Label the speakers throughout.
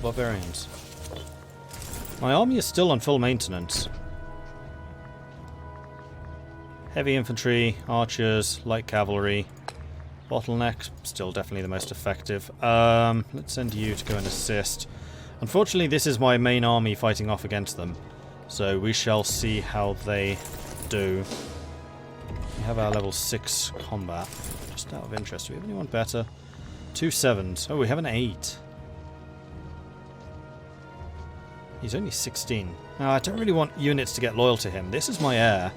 Speaker 1: barbarians. My army is still on full maintenance. Heavy infantry, archers, light cavalry, bottleneck, still definitely the most effective. Let's send you to go and assist. Unfortunately, this is my main army fighting off against them, so we shall see how they do. We have our level 6 combat. Just out of interest, do we have anyone better? 2 7s. Oh, we have an 8. He's only 16. Now, I don't really want units to get loyal to him. This is my heir.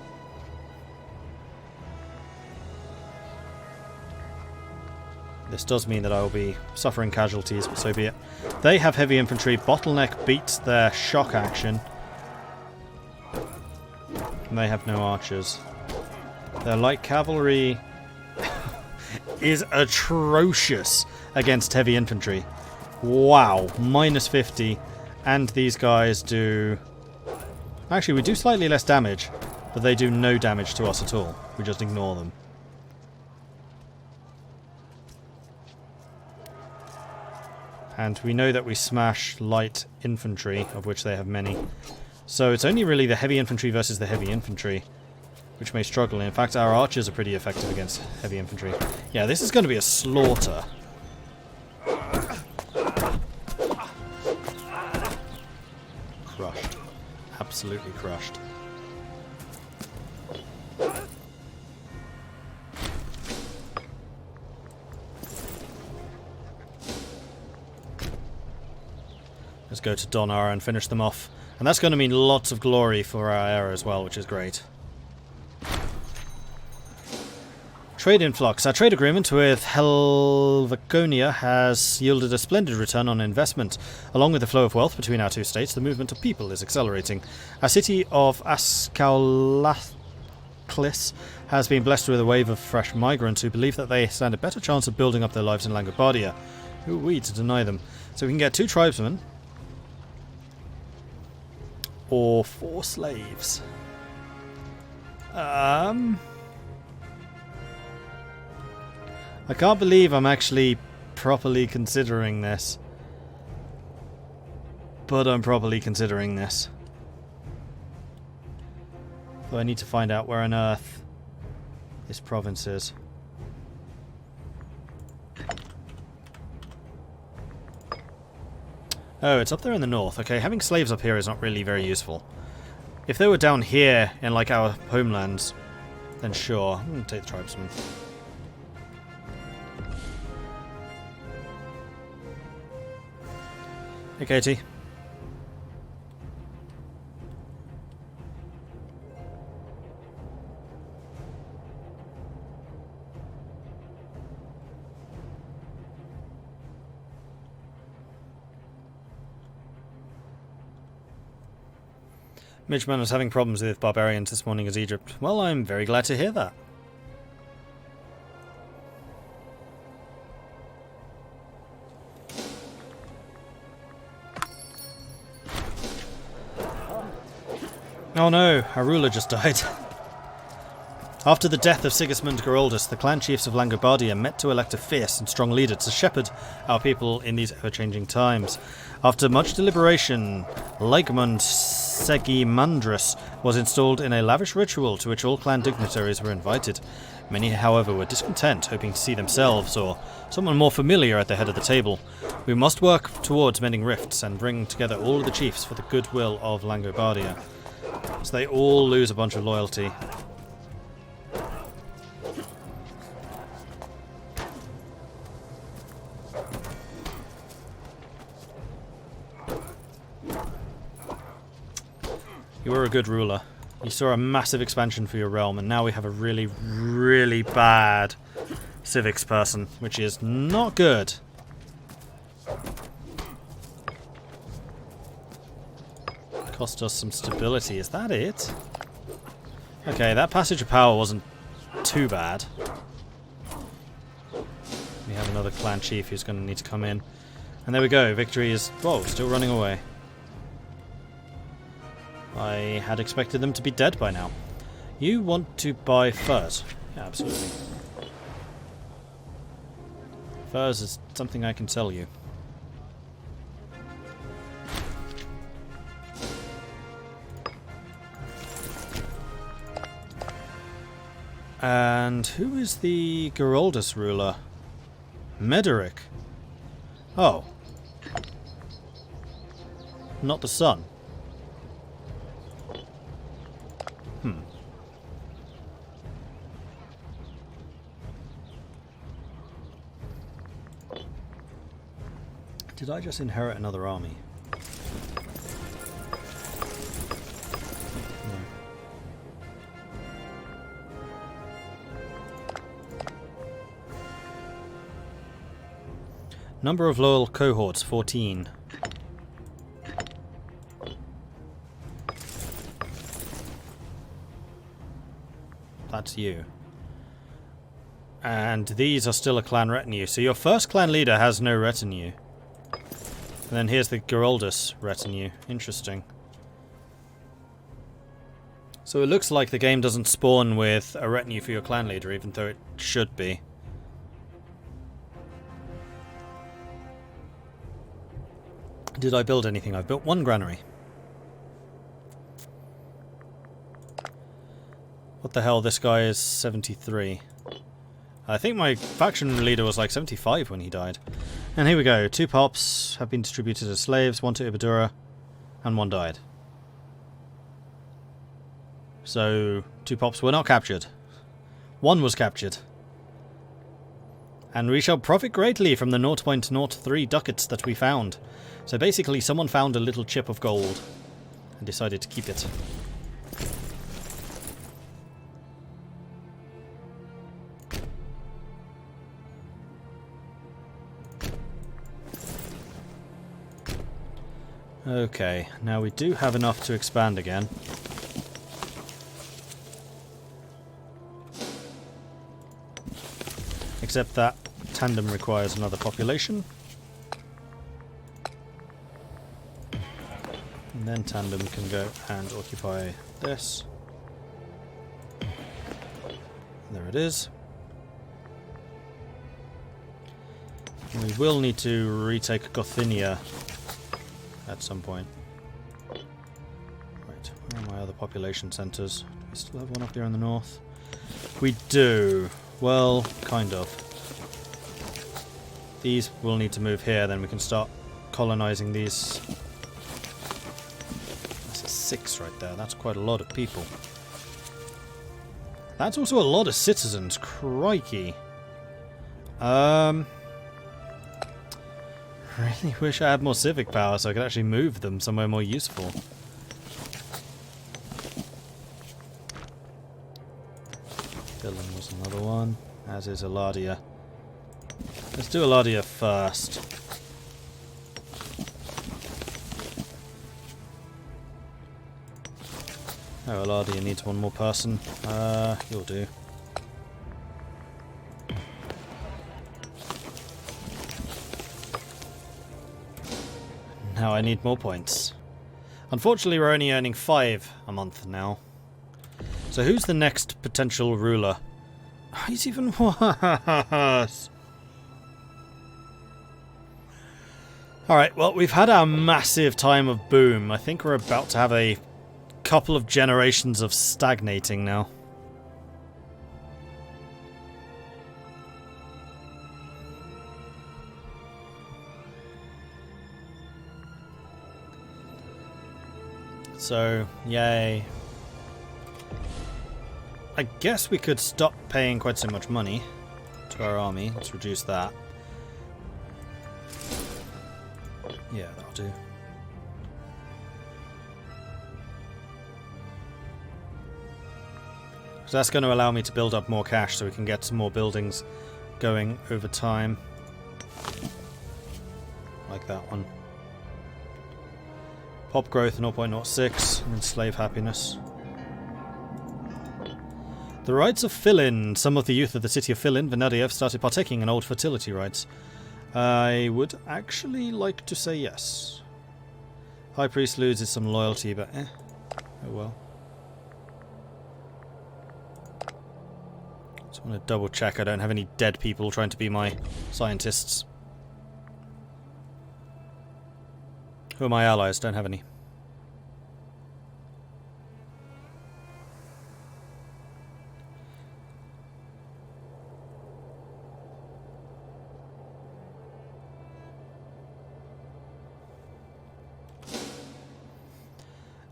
Speaker 1: This does mean that I will be suffering casualties, but so be it. They have heavy infantry. Bottleneck beats their shock action. And they have no archers. Their light cavalry is atrocious against heavy infantry. Wow, minus 50. And these guys do... Actually, we do slightly less damage, but they do no damage to us at all. We just ignore them. And we know that we smash light infantry, of which they have many. So it's only really the heavy infantry versus the heavy infantry, which may struggle. In fact, our archers are pretty effective against heavy infantry. Yeah, this is going to be a slaughter. Crushed. Absolutely crushed. Let's go to Donar and finish them off. And that's going to mean lots of glory for our heir as well, which is great. Trade influx. Our trade agreement with Helveconia has yielded a splendid return on investment. Along with the flow of wealth between our two states, the movement of people is accelerating. Our city of Ascaulatlis has been blessed with a wave of fresh migrants who believe that they stand a better chance of building up their lives in Langobardia. Who are we to deny them? So we can get 2 tribesmen. Or 4 slaves. I can't believe I'm actually properly considering this. But I'm properly considering this. Though I need to find out where on earth this province is. Oh, it's up there in the north. Okay, having slaves up here is not really very useful. If they were down here in, like, our homelands, then sure. I'm going to take the tribesmen. Hey, Katie. Midgeman was having problems with barbarians this morning as Egypt. Well, I'm very glad to hear that. Oh no, our ruler just died. After the death of Sigismund Geroldus, the clan chiefs of Langobardia met to elect a fierce and strong leader to shepherd our people in these ever-changing times. After much deliberation, Laigmund Segimandrus was installed in a lavish ritual to which all clan dignitaries were invited. Many, however, were discontent, hoping to see themselves or someone more familiar at the head of the table. We must work towards mending rifts and bring together all of the chiefs for the goodwill of Langobardia, so they all lose a bunch of loyalty. You were a good ruler. You saw a massive expansion for your realm, and now we have a really, really bad civics person, which is not good. Cost us some stability. Is that it? Okay, that passage of power wasn't too bad. We have another clan chief who's going to need to come in. And there we go. Victory is, whoa, still running away. I had expected them to be dead by now. You want to buy furs? Yeah, absolutely. Furs is something I can sell you. And who is the Geraldus ruler? Mederic. Oh. Not the son. Did I just inherit another army? No. Number of loyal cohorts, 14. That's you. And these are still a clan retinue. So your first clan leader has no retinue. And then here's the Geraldus retinue. Interesting. So it looks like the game doesn't spawn with a retinue for your clan leader, even though it should be. Did I build anything? I've built one granary. What the hell? This guy is 73. I think my faction leader was like 75 when he died. And here we go. 2 pops have been distributed as slaves, 1 to Ibadura, and 1 died. So 2 pops were not captured. 1 was captured. And we shall profit greatly from the 0.03 ducats that we found. So basically someone found a little chip of gold and decided to keep it. Okay, now we do have enough to expand again. Except that tandem requires another population. And then tandem can go and occupy this. There it is. And we will need to retake Gothinia at some point. Right, where are my other population centres? Do we still have one up here in the north? We do. Well, kind of. These will need to move here, then we can start colonising these. That's a 6 right there. That's quite a lot of people. That's also a lot of citizens. Crikey. Really wish I had more civic power so I could actually move them somewhere more useful. Dylan was another one, as is Eladia. Let's do Eladia first. Oh, Eladia needs one more person. You'll do. Now I need more points. Unfortunately, we're only earning 5 a month now. So who's the next potential ruler? Oh, he's even worse. Alright, well, we've had our massive time of boom. I think we're about to have a couple of generations of stagnating now. So, yay. I guess we could stop paying quite so much money to our army. Let's reduce that. Yeah, that'll do. So that's going to allow me to build up more cash so we can get some more buildings going over time. Like that one. Pop growth 0.06 and slave happiness. The rites of fill-in. Some of the youth of the city of Fill-in, Venadiev, started partaking in old fertility rites. I would actually like to say yes. High Priest loses some loyalty, but oh well. Just want to double check I don't have any dead people trying to be my scientists. Who are my allies? Don't have any.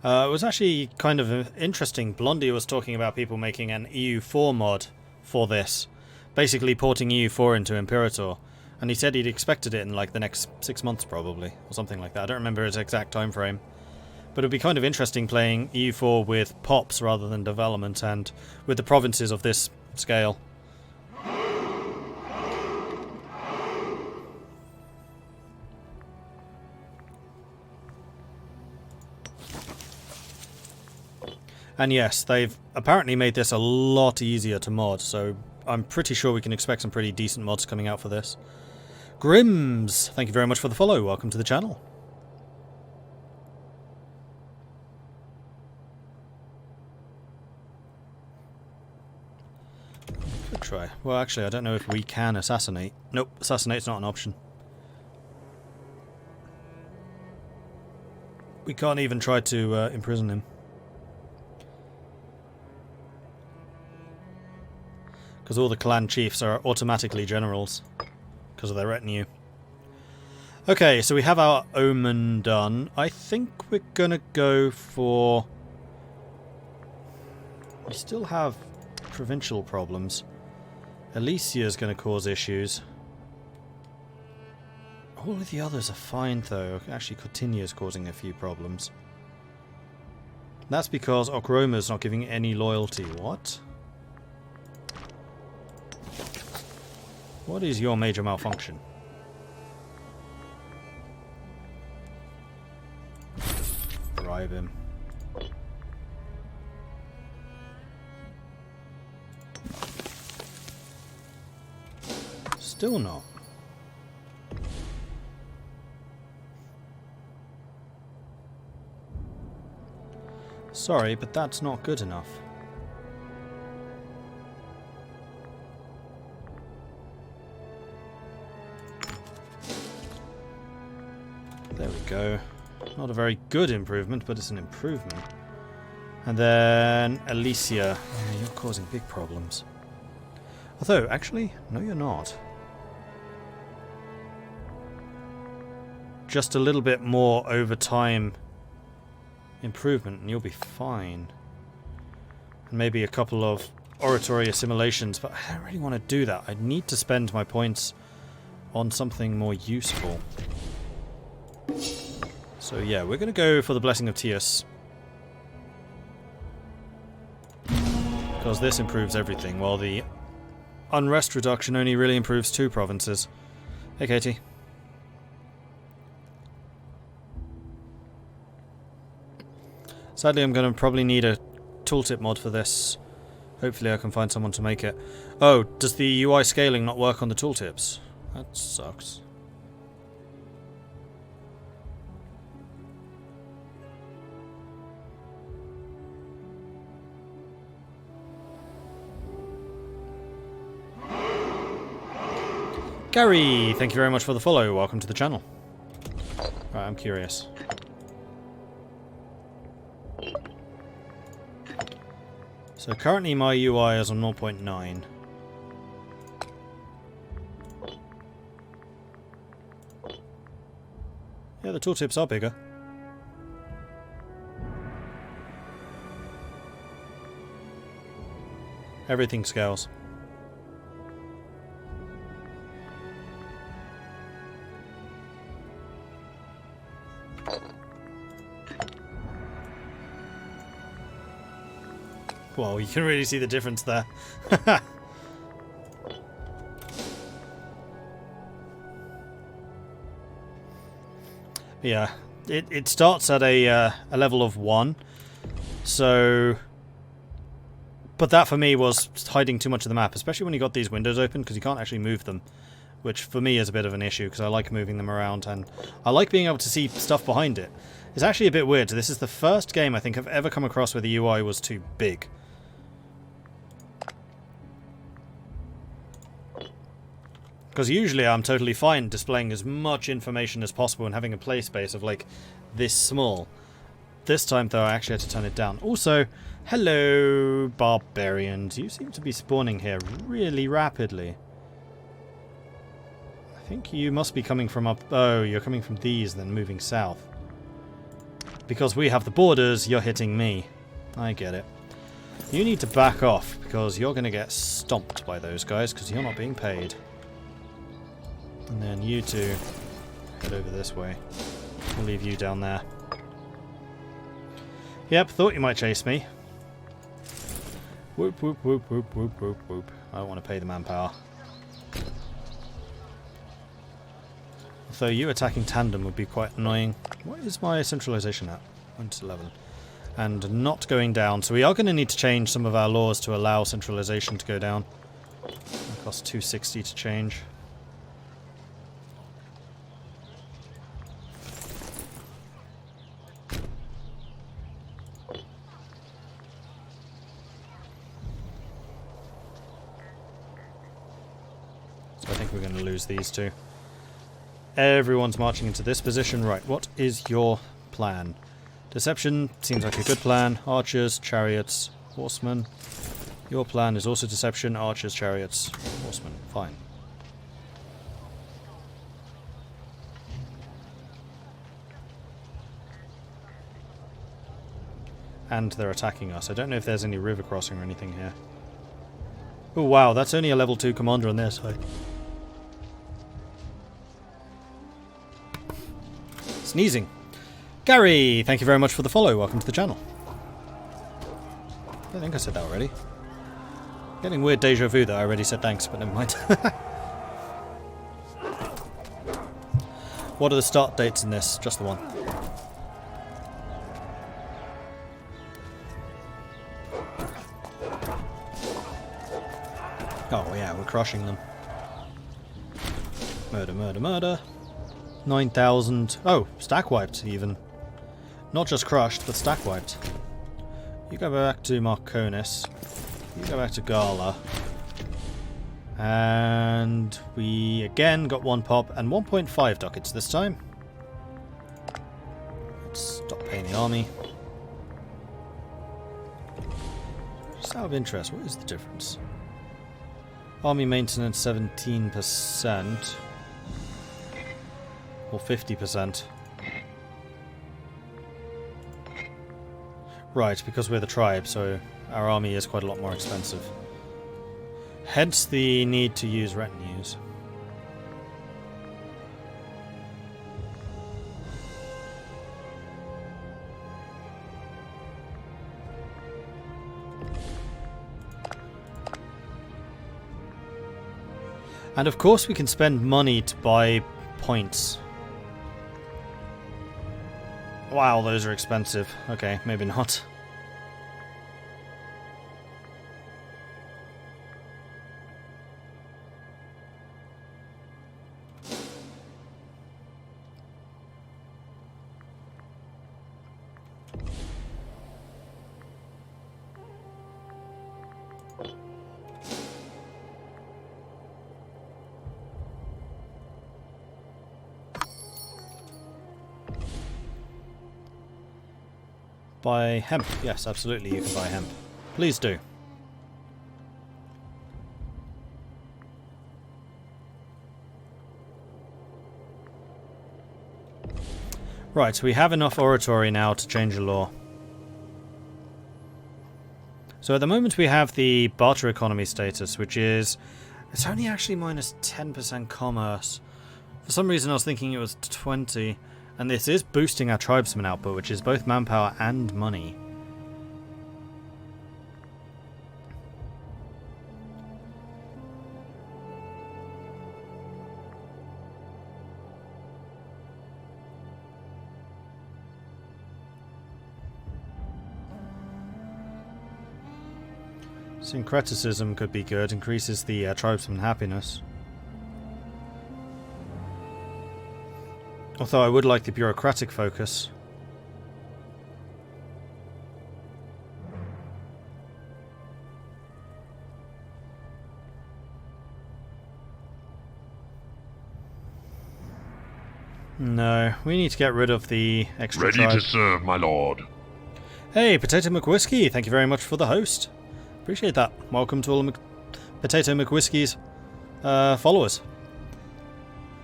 Speaker 1: It was actually kind of interesting. Blondie was talking about people making an EU4 mod for this, basically porting EU4 into Imperator, and he said he'd expected it in like the next 6 months probably, or something like that. I don't remember his exact time frame, but it'd be kind of interesting playing EU4 with pops rather than development, and with the provinces of this scale. And yes, they've apparently made this a lot easier to mod, so I'm pretty sure we can expect some pretty decent mods coming out for this. Grims, thank you very much for the follow. Welcome to the channel. Good try. Well, actually, I don't know if we can assassinate. Nope, assassinate's not an option. We can't even try to imprison him. Because all the clan chiefs are automatically generals because of their retinue. Okay, so we have our omen done. I think we're gonna go for... We still have provincial problems. Alicia's gonna cause issues. All of the others are fine though. Actually, Cortinia's causing a few problems. That's because Okroma's not giving any loyalty. What? What is your major malfunction? Bribe him. Still not. Sorry, but that's not good enough. There we go. Not a very good improvement, but it's an improvement. And then Alicia. Yeah, you're causing big problems. Although, actually, no you're not. Just a little bit more over time improvement and you'll be fine. And maybe a couple of oratory assimilations, but I don't really want to do that. I need to spend my points on something more useful. So yeah, we're going to go for the Blessing of Tius. Because this improves everything, while the Unrest reduction only really improves 2 provinces. Hey Katie. Sadly, I'm going to probably need a tooltip mod for this. Hopefully I can find someone to make it. Oh, does the UI scaling not work on the tooltips? That sucks. Gary, thank you very much for the follow. Welcome to the channel. Right, I'm curious. So currently my UI is on 0.9. Yeah, the tooltips are bigger. Everything scales. Well, you can really see the difference there. Yeah, it starts at a level of 1, so... But that for me was hiding too much of the map, especially when you got these windows open, because you can't actually move them. Which for me is a bit of an issue, because I like moving them around, and I like being able to see stuff behind it. It's actually a bit weird. This is the first game I think I've ever come across where the UI was too big. Because usually I'm totally fine displaying as much information as possible and having a play space of like this small. This time though I actually had to turn it down. Also, hello barbarians. You seem to be spawning here really rapidly. I think you must be coming from up... Oh, you're coming from these then moving south. because we have the borders, you're hitting me. I get it. You need to back off, because you're going to get stomped by those guys, because you're not being paid. And then you two head over this way. We'll leave you down there. Yep, thought you might chase me. Whoop, whoop, whoop, whoop, whoop, whoop, whoop. I don't want to pay the manpower. Although you attacking tandem would be quite annoying. What is my centralization at? 1 to 11. And not going down. So we are going to need to change some of our laws to allow centralization to go down. It costs 260 to change. So I think we're going to lose these two. Everyone's marching into this position. Right, what is your plan? Deception seems like a good plan. Archers, chariots, horsemen. Your plan is also deception, archers, chariots, horsemen. Fine. And they're attacking us. I don't know if there's any river crossing or anything here. Oh wow, that's only a level 2 commander on their side. Sneezing. Gary, thank you very much for the follow. Welcome to the channel. I think I said that already. Getting weird deja vu that I already said thanks, but never mind. What are the start dates in this? Just the one. Oh yeah, we're crushing them. Murder, murder, murder. 9,000. Oh, stack wiped even. Not just crushed, but stack wiped. You go back to Marconis. You go back to Gala. And we again got 1 pop and 1.5 ducats this time. Let's stop paying the army. Just out of interest, what is the difference? Army maintenance 17%. Or 50%. Right, because we're the tribe, so our army is quite a lot more expensive. Hence the need to use retinues. And of course we can spend money to buy points. Wow, those are expensive. Okay, maybe not. Buy hemp. Yes, absolutely, you can buy hemp. Please do. Right, we have enough oratory now to change the law. So at the moment we have the barter economy status, which is... It's only actually minus 10% commerce. For some reason I was thinking it was 20. And this is boosting our tribesman output, which is both manpower and money. Syncreticism could be good, increases the tribesman happiness. Although I would like the bureaucratic focus. No, we need to get rid of the extra
Speaker 2: Ready to serve, my lord.
Speaker 1: Hey, Potato McWhiskey, thank you very much for the host. Appreciate that. Welcome to all of Potato McWhiskey's followers.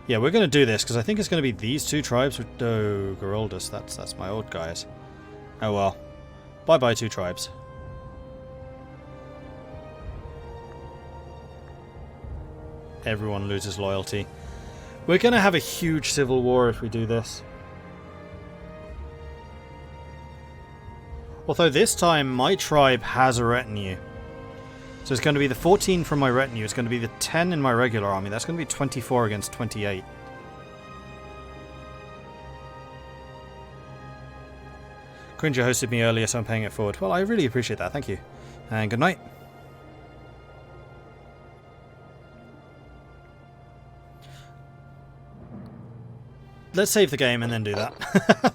Speaker 1: Yeah, we're going to do this, because I think it's going to be these two tribes. Oh, Geroldus, that's my old guys. Oh well. Bye-bye, two tribes. Everyone loses loyalty. We're going to have a huge civil war if we do this. Although this time, my tribe has a retinue. So it's going to be the 14 from my retinue. It's going to be the 10 in my regular army. That's going to be 24 against 28. Cringer hosted me earlier, so I'm paying it forward. Well, I really appreciate that. Thank you. And good night. Let's save the game and then do that.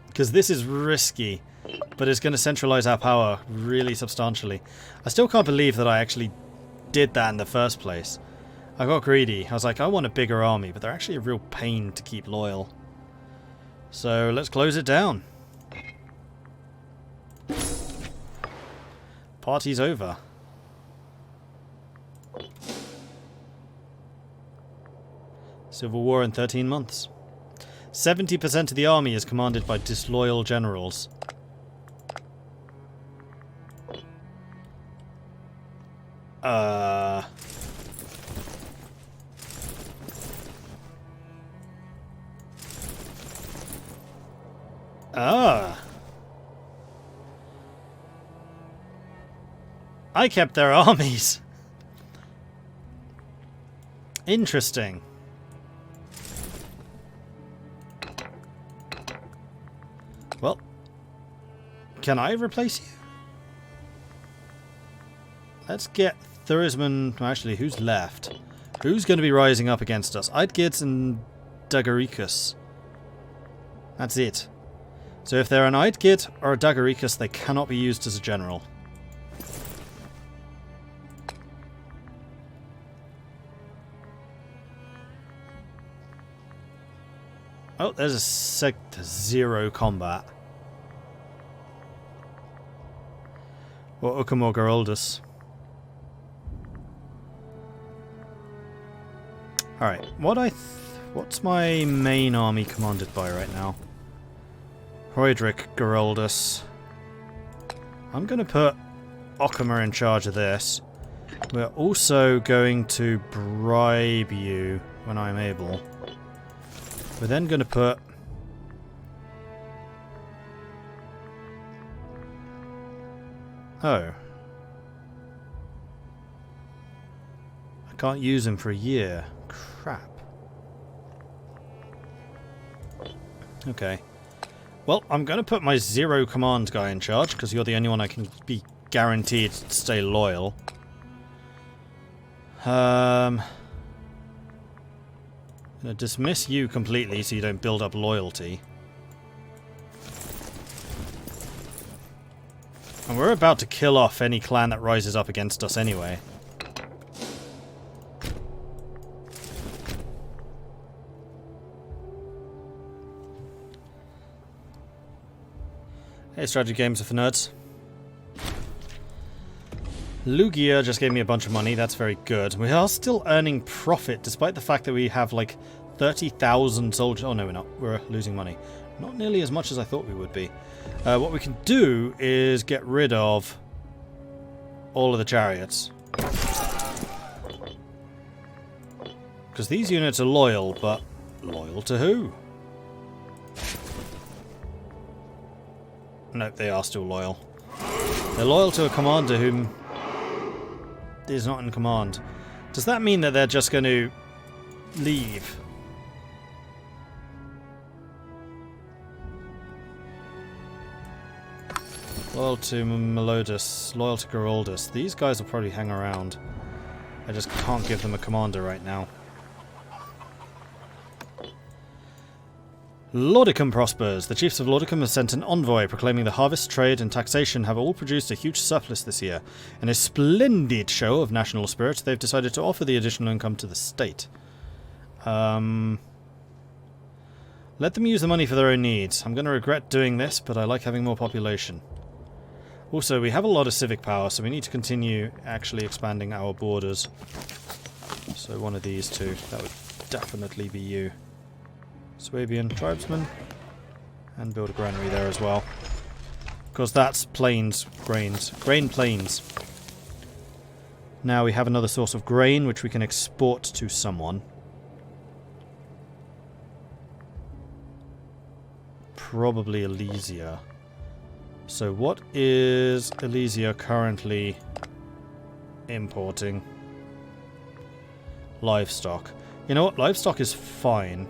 Speaker 1: Because this is risky, but it's going to centralize our power really substantially. I still can't believe that I actually did that in the first place. I got greedy. I was like, I want a bigger army, but they're actually a real pain to keep loyal. So let's close it down. Party's over. Civil war in 13 months. 70% of the army is commanded by disloyal generals. Ah. I kept their armies. Interesting. Well, can I replace you? Let's get Thurisman. Actually, who's left? Who's going to be rising up against us? Eidgids and Dagaricus. That's it. So if they're an Eidgid or a Dagaricus, they cannot be used as a general. Oh, there's a sector 0 combat. Or Ucum or Geroldus. Alright, what's my main army commanded by right now? Hoidric, Geroldus. I'm going to put Ockhammer in charge of this. We're also going to bribe you when I'm able. We're then going to put... Oh. I can't use him for a year. Crap. Okay. Well, I'm going to put my 0 command guy in charge, because you're the only one I can be guaranteed to stay loyal. I'm going to dismiss you completely so you don't build up loyalty. And we're about to kill off any clan that rises up against us anyway. Hey, strategy games are for nerds. Lugia just gave me a bunch of money, that's very good. We are still earning profit, despite the fact that we have like 30,000 soldiers. Oh no, we're not. We're losing money. Not nearly as much as I thought we would be. What we can do is get rid of all of the chariots. Because these units are loyal, but loyal to who? No, they are still loyal. They're loyal to a commander whom is not in command. Does that mean that they're just going to leave? Loyal to Melodus, loyal to Geroldus. These guys will probably hang around. I just can't give them a commander right now. Laudicum prospers. The chiefs of Laudicum have sent an envoy proclaiming the harvest, trade and taxation have all produced a huge surplus this year. In a splendid show of national spirit, they've decided to offer the additional income to the state. Let them use the money for their own needs. I'm going to regret doing this, but I like having more population. Also, we have a lot of civic power, so we need to continue actually expanding our borders. So one of these two, that would definitely be you. Swabian tribesman. And build a granary there as well. Because that's plains, grains. Grain plains. Now we have another source of grain which we can export to someone. Probably Elysia. So what is Elysia currently importing? Livestock. You know what? Livestock is fine.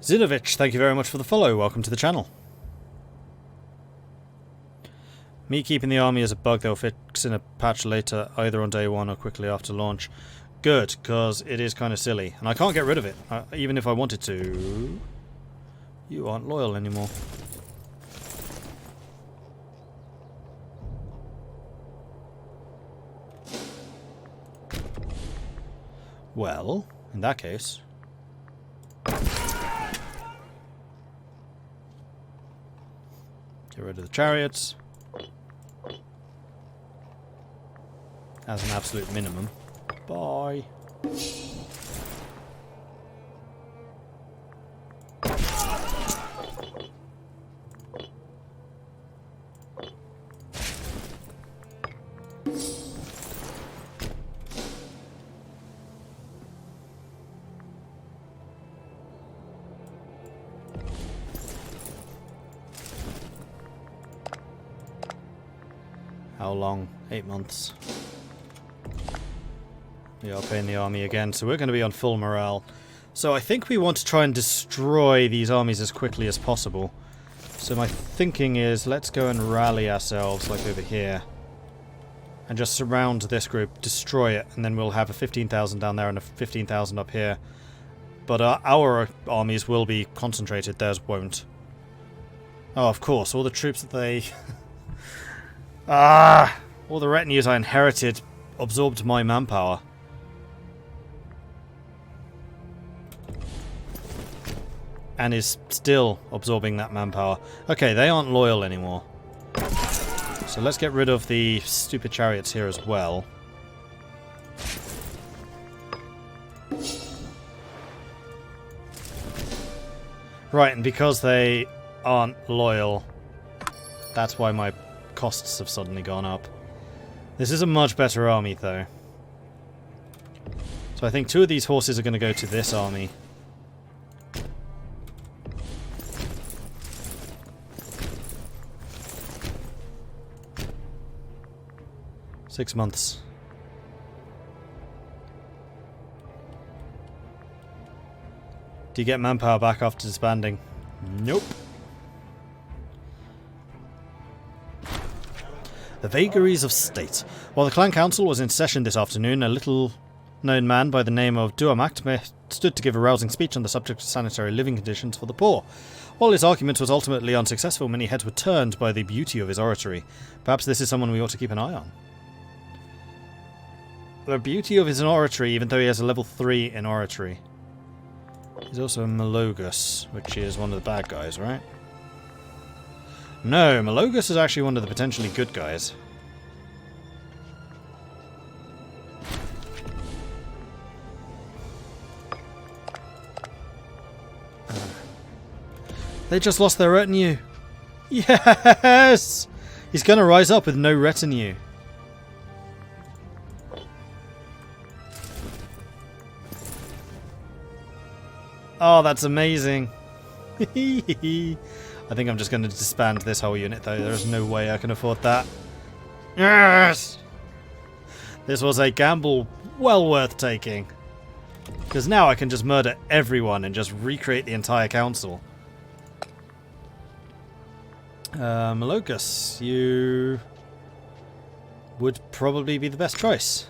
Speaker 1: Zinovich, thank you very much for the follow. Welcome to the channel. Me keeping the army as a bug they'll fix in a patch later, either on day one or quickly after launch. Good, because it is kind of silly. And I can't get rid of it, even if I wanted to. You aren't loyal anymore. Well, in that case... Get rid of the chariots. As an absolute minimum. Bye. How long? 8 months. We are paying the army again, so we're going to be on full morale. So I think we want to try and destroy these armies as quickly as possible. So my thinking is, let's go and rally ourselves, like over here. And just surround this group, destroy it, and then we'll have a 15,000 down there and a 15,000 up here. But our armies will be concentrated, theirs won't. Oh, of course, all the troops that they... all the retinues I inherited absorbed my manpower. And is still absorbing that manpower. Okay, they aren't loyal anymore. So let's get rid of the stupid chariots here as well. Right, and because they aren't loyal, that's why my costs have suddenly gone up. This is a much better army, though. So I think 2 of these horses are going to go to this army. Six months. Do you get manpower back after disbanding? Nope. The vagaries of state. While the clan council was in session this afternoon, a little-known man by the name of Duamacht stood to give a rousing speech on the subject of sanitary living conditions for the poor. While his argument was ultimately unsuccessful, many heads were turned by the beauty of his oratory. Perhaps this is someone we ought to keep an eye on. The beauty of his oratory, even though he has a level 3 in oratory. He's also a Malogus, which is one of the bad guys, right? No, Malogus is actually one of the potentially good guys. They just lost their retinue. Yes! He's going to rise up with no retinue. Oh, that's amazing. I think I'm just going to disband this whole unit, though. There's no way I can afford that. Yes! This was a gamble well worth taking. Because now I can just murder everyone and just recreate the entire council. Malogus, you would probably be the best choice.